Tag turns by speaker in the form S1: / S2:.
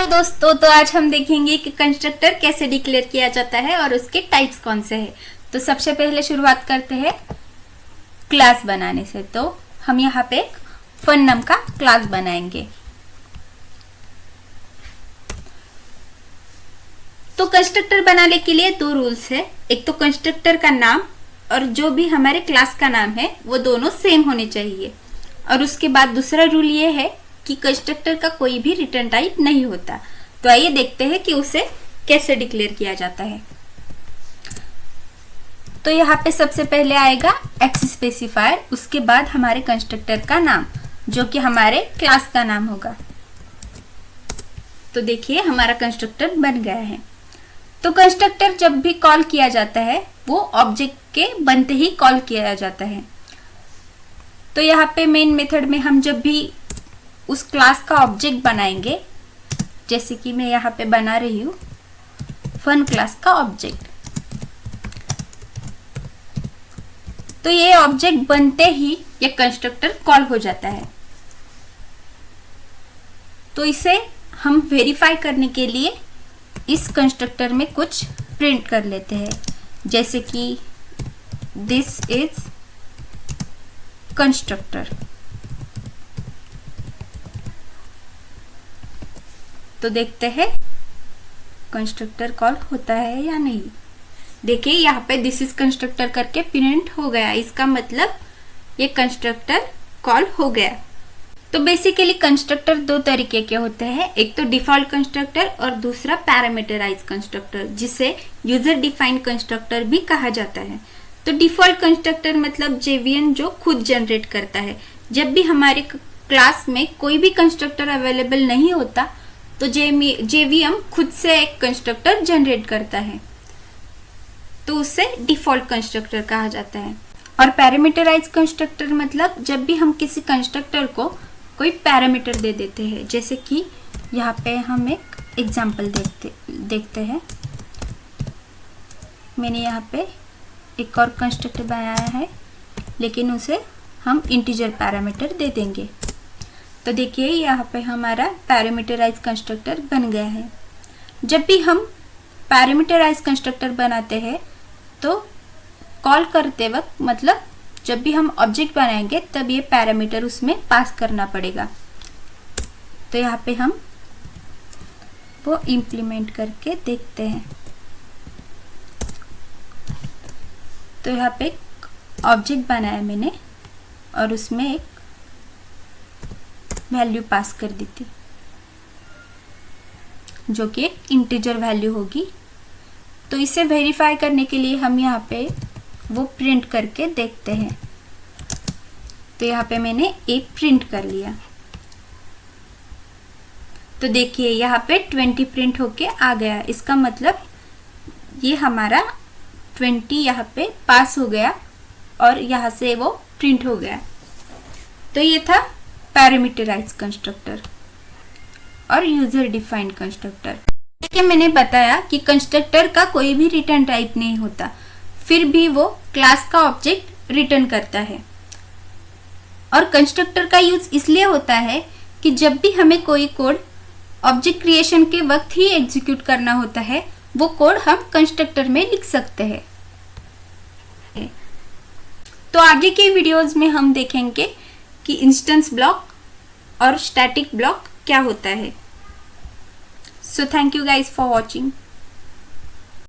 S1: दोस्तों, तो आज हम देखेंगे कि कंस्ट्रक्टर कैसे डिक्लेयर किया जाता है और उसके टाइप्स कौन से हैं। तो सबसे पहले शुरुआत करते हैं क्लास बनाने से। तो हम यहाँ पे एक फन नाम का क्लास बनाएंगे। तो कंस्ट्रक्टर बनाने के लिए दो रूल्स है। एक तो कंस्ट्रक्टर का नाम और जो भी हमारे क्लास का नाम है वो दोनों सेम होने चाहिए। और उसके बाद दूसरा रूल ये है कि कंस्ट्रक्टर का कोई भी रिटर्न टाइप नहीं होता। तो आइए देखते हैं कि उसे कैसे डिक्लेयर किया जाता है। तो यहाँ पे सबसे पहले आएगा एक्स स्पेसिफायर, उसके बाद हमारे कंस्ट्रक्टर का नाम जो कि हमारे क्लास का नाम होगा। तो देखिए हमारा कंस्ट्रक्टर बन गया है। तो कंस्ट्रक्टर जब भी कॉल किया जाता है वो ऑब्जेक्ट के बनते ही कॉल किया जाता है। तो यहाँ पे मेन मेथड में हम जब भी उस क्लास का ऑब्जेक्ट बनाएंगे, जैसे कि मैं यहाँ पे बना रही हूँ फन क्लास का ऑब्जेक्ट, तो ये ऑब्जेक्ट बनते ही ये कंस्ट्रक्टर कॉल हो जाता है। तो इसे हम वेरीफाई करने के लिए इस कंस्ट्रक्टर में कुछ प्रिंट कर लेते हैं, जैसे कि दिस इज कंस्ट्रक्टर। तो देखते हैं कंस्ट्रक्टर कॉल होता है या नहीं। देखिए यहाँ पे दिस इज कंस्ट्रक्टर करके प्रिंट हो गया, इसका मतलब ये कंस्ट्रक्टर कॉल हो गया। तो बेसिकली कंस्ट्रक्टर दो तरीके के होते हैं, एक तो डिफॉल्ट कंस्ट्रक्टर और दूसरा पैरामीटराइज कंस्ट्रक्टर, जिसे यूजर डिफाइंड कंस्ट्रक्टर भी कहा जाता है। तो डिफॉल्ट कंस्ट्रक्टर मतलब जेवीएम जो खुद जनरेट करता है। जब भी हमारे क्लास में कोई भी कंस्ट्रक्टर अवेलेबल नहीं होता तो जेवीएम खुद से एक कंस्ट्रक्टर जनरेट करता है, तो उसे डिफॉल्ट कंस्ट्रक्टर कहा जाता है। और पैरामीटराइज कंस्ट्रक्टर मतलब जब भी हम किसी कंस्ट्रक्टर को कोई पैरामीटर दे देते हैं, जैसे कि यहाँ पे हम एक एग्जांपल देखते हैं। मैंने यहाँ पे एक और कंस्ट्रक्टर बनाया है, लेकिन उसे हम इंटीजर पैरामीटर दे देंगे। तो देखिए यहाँ पे हमारा पैरामीटराइज कंस्ट्रक्टर बन गया है। जब भी हम पैरामीटराइज कंस्ट्रक्टर बनाते हैं तो कॉल करते वक्त मतलब जब भी हम ऑब्जेक्ट बनाएंगे तब ये पैरामीटर उसमें पास करना पड़ेगा। तो यहाँ पे हम वो इम्प्लीमेंट करके देखते हैं। तो यहाँ पे एक ऑब्जेक्ट बनाया मैंने और उसमें एक वैल्यू पास कर दी थी जो कि एक इंटीजर वैल्यू होगी। तो इसे वेरीफाई करने के लिए हम यहाँ पे वो प्रिंट करके देखते हैं। तो यहाँ पे मैंने एक प्रिंट कर लिया। तो देखिए यहाँ पे 20 प्रिंट होके आ गया, इसका मतलब ये हमारा 20 यहाँ पे पास हो गया और यहाँ से वो प्रिंट हो गया। तो ये था पैरामीटराइज कंस्ट्रक्टर और यूजर डिफाइंड कंस्ट्रक्टर। देखिए मैंने बताया कि कंस्ट्रक्टर का कोई भी रिटर्न टाइप नहीं होता, फिर भी वो क्लास का ऑब्जेक्ट रिटर्न करता है। और कंस्ट्रक्टर का यूज इसलिए होता है कि जब भी हमें कोई कोड ऑब्जेक्ट क्रिएशन के वक्त ही एग्जीक्यूट करना होता है, वो कोड हम कंस्ट्रक्टर में लिख सकते हैं। तो आगे के वीडियोस में हम देखेंगे कि इंस्टेंस ब्लॉक और स्टैटिक ब्लॉक क्या होता है। So thank you guys for watching.